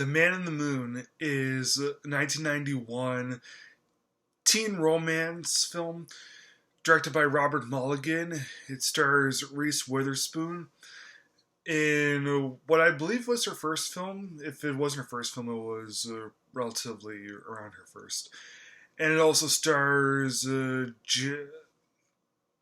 The Man in the Moon is a 1991 teen romance film directed by Robert Mulligan. It stars Reese Witherspoon in what I believe was her first film. If it wasn't her first film, it was relatively around her first. And it also stars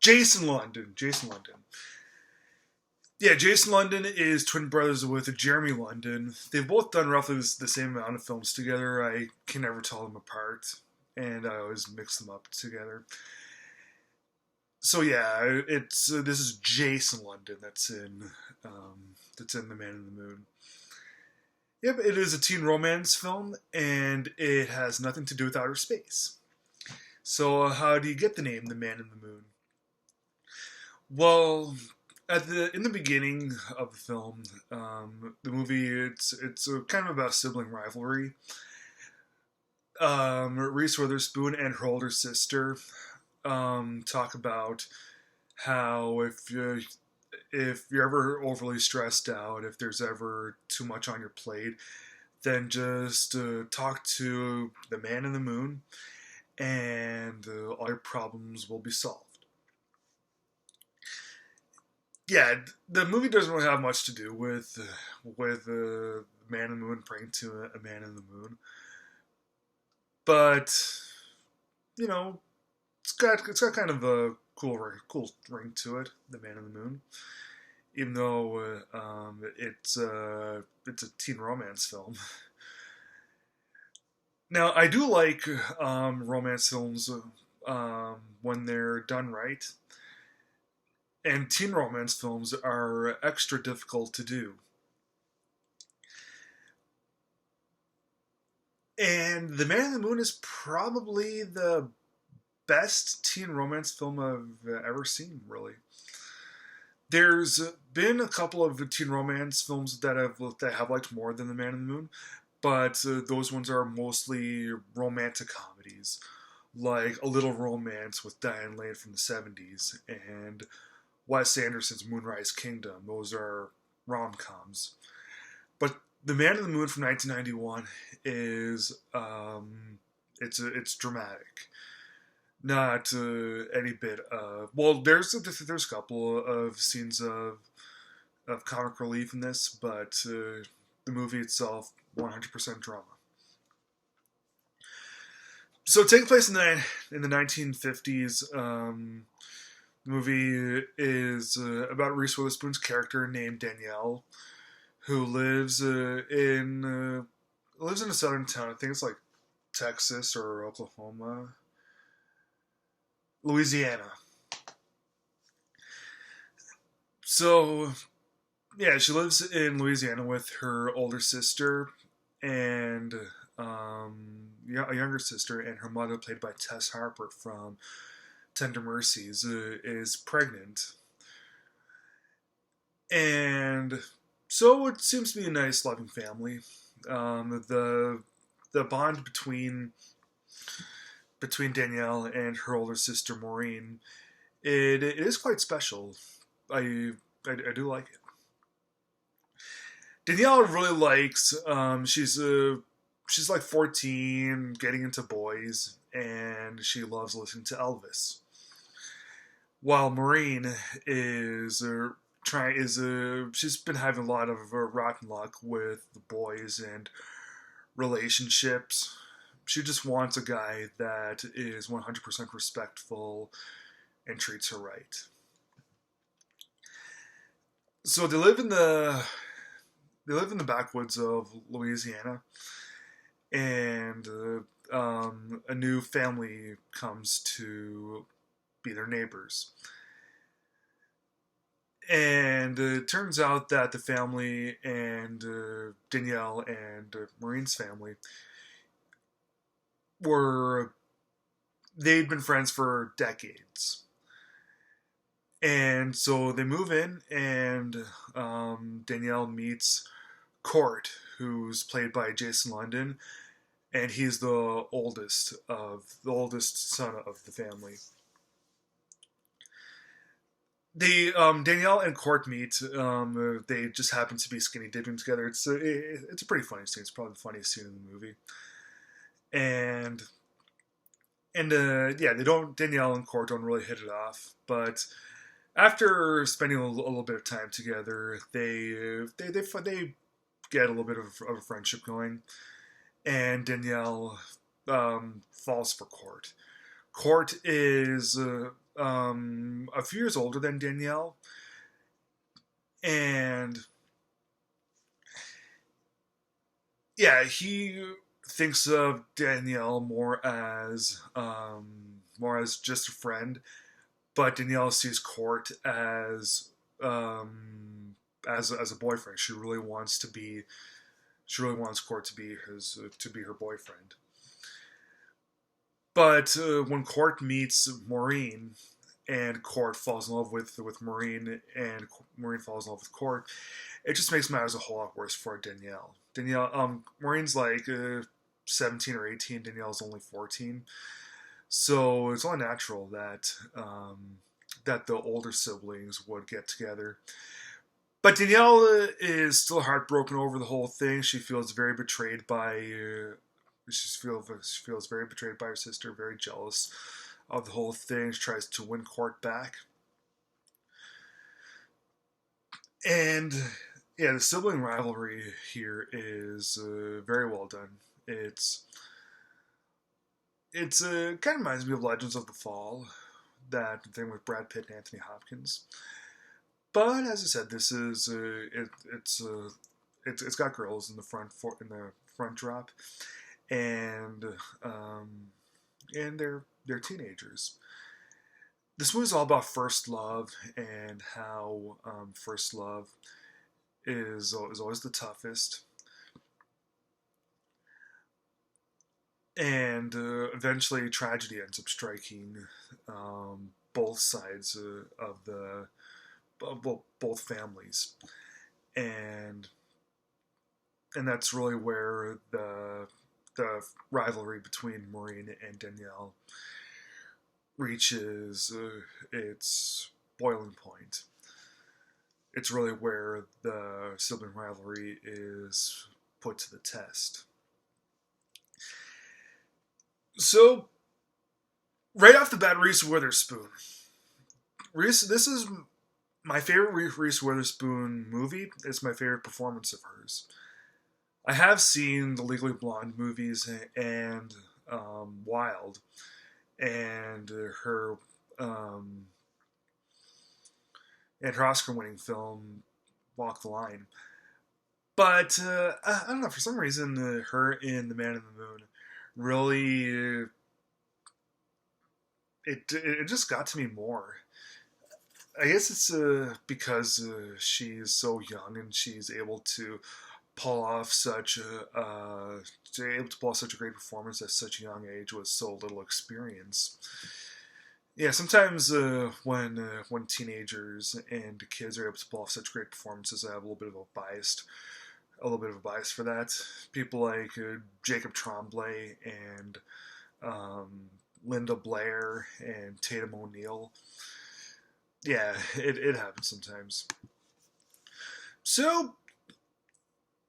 Jason London. Jason London. Yeah, Jason London is twin brothers with Jeremy London. They've both done roughly the same amount of films together. I can never tell them apart, and I always mix them up together. So yeah, it's this is Jason London that's in The Man in the Moon. Yep, it is a teen romance film, and it has nothing to do with outer space. So how do you get the name The Man in the Moon? Well, in the beginning of the film, the movie it's kind of about sibling rivalry. Reese Witherspoon and her older sister talk about how if you're ever overly stressed out, if there's ever too much on your plate, then just talk to the Man in the Moon, and all your problems will be solved. Yeah, the movie doesn't really have much to do with Man in the Moon praying to a man in the moon, but you know, it's got kind of a cool ring to it, The Man in the Moon, even though it's a teen romance film. Now, I do like romance films when they're done right, and teen romance films are extra difficult to do. And The Man in the Moon is probably the best teen romance film I've ever seen, really. There's been a couple of teen romance films that I have liked more than The Man in the Moon, but those ones are mostly romantic comedies, like A Little Romance with Diane Lane from the '70s and Wes Anderson's Moonrise Kingdom. Those are rom-coms. But The Man in the Moon from 1991 is it's dramatic. Not any bit of well. There's a couple of scenes of comic relief in this, but the movie itself 100% drama. So taking place in the 1950s, the movie is about Reese Witherspoon's character named Danielle, who lives in a southern town. I think it's like Texas or Oklahoma, Louisiana. So yeah, she lives in Louisiana with her older sister and a younger sister, and her mother, played by Tess Harper from Tender Mercies, is pregnant. And so it seems to be a nice, loving family. The bond between Danielle and her older sister Maureen, it is quite special. I do like it. Danielle really likes. She's like 14, getting into boys, and she loves listening to Elvis. While Maureen she's been having a lot of rotten luck with the boys and relationships. She just wants a guy that is 100% respectful and treats her right. So they live in the backwoods of Louisiana, and a new family comes to be their neighbors. And it turns out that the family and Danielle and Maureen's family they'd been friends for decades. And so they move in, and Danielle meets Court, who's played by Jason London, and he's the oldest son of the family. they Danielle and Court meet. They just happen to be skinny dipping together. It's a pretty funny scene. It's probably the funniest scene in the movie. And yeah, they don't. Danielle and Court don't really hit it off, but after spending a little bit of time together, they get a little bit of a friendship going, and Danielle falls for Court. Court is a few years older than Danielle, and yeah, he thinks of Danielle more as just a friend, but Danielle sees Court as a boyfriend. She really wants Court to be her boyfriend. But when Court meets Maureen and Court falls in love with Maureen and Maureen falls in love with Court, it just makes matters a whole lot worse for Danielle. Maureen's like 17 or 18. Danielle's only 14. So it's only natural that the older siblings would get together. But Danielle is still heartbroken over the whole thing. She feels very betrayed by. She feels very betrayed by her sister. Very jealous of the whole thing. She tries to win Court back. And yeah, the sibling rivalry here is very well done. It's kind of reminds me of Legends of the Fall, that thing with Brad Pitt and Anthony Hopkins. But as I said, this is it's got girls in the front drop, and they're teenagers. This movie is all about first love and how first love is always the toughest, and eventually tragedy ends up striking both sides of the both families, and that's really where the rivalry between Maureen and Danielle reaches its boiling point. It's really where the sibling rivalry is put to the test. So, right off the bat, Reese Witherspoon. This is my favorite Reese Witherspoon movie. It's my favorite performance of hers. I have seen the Legally Blonde movies and Wild, and her Oscar-winning film Walk the Line. But I don't know, for some reason, her in The Man in the Moon really it just got to me more. I guess it's because she's so young and she's able to pull off such a great performance at such a young age with so little experience. Yeah, sometimes when teenagers and kids are able to pull off such great performances, I have a little bit of a bias for that. People like Jacob Tremblay and Linda Blair and Tatum O'Neal. Yeah, it happens sometimes. So,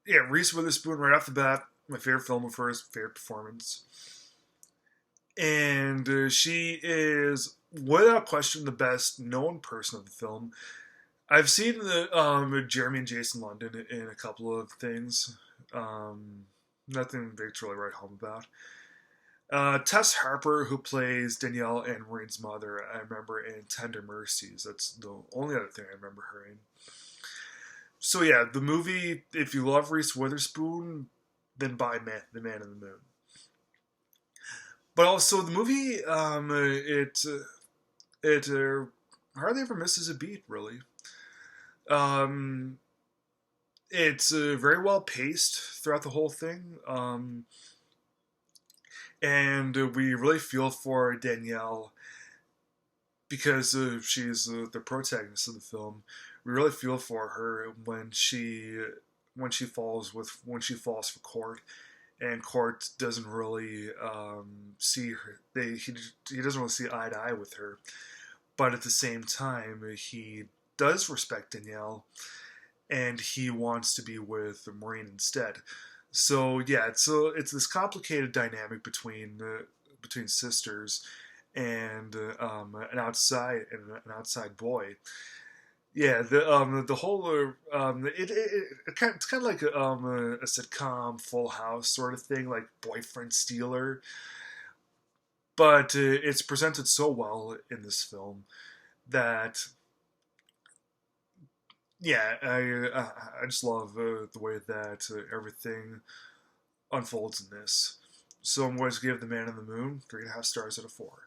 yeah, Reese Witherspoon right off the bat, my favorite film of hers, favorite performance. And she is, without question, the best known person of the film. I've seen the Jeremy and Jason London in a couple of things. Nothing big to really write home about. Tess Harper, who plays Danielle and Maureen's mother, I remember in Tender Mercies. That's the only other thing I remember her in. So yeah, the movie, if you love Reese Witherspoon, then buy The Man in the Moon. But also the movie, it hardly ever misses a beat, really. It's very well paced throughout the whole thing. And we really feel for Danielle because she's the protagonist of the film. We really feel for her when she falls for Court, and Court doesn't really see her. He doesn't really see eye to eye with her. but at the same time, he does respect Danielle, and he wants to be with Maureen instead. So yeah, it's this complicated dynamic between sisters and an outside boy. Yeah, the whole it's kind of like a sitcom Full House sort of thing, like boyfriend stealer, but it's presented so well in this film that yeah, I just love the way that everything unfolds in this. So I'm going to give The Man in the Moon 3.5 stars out of 4.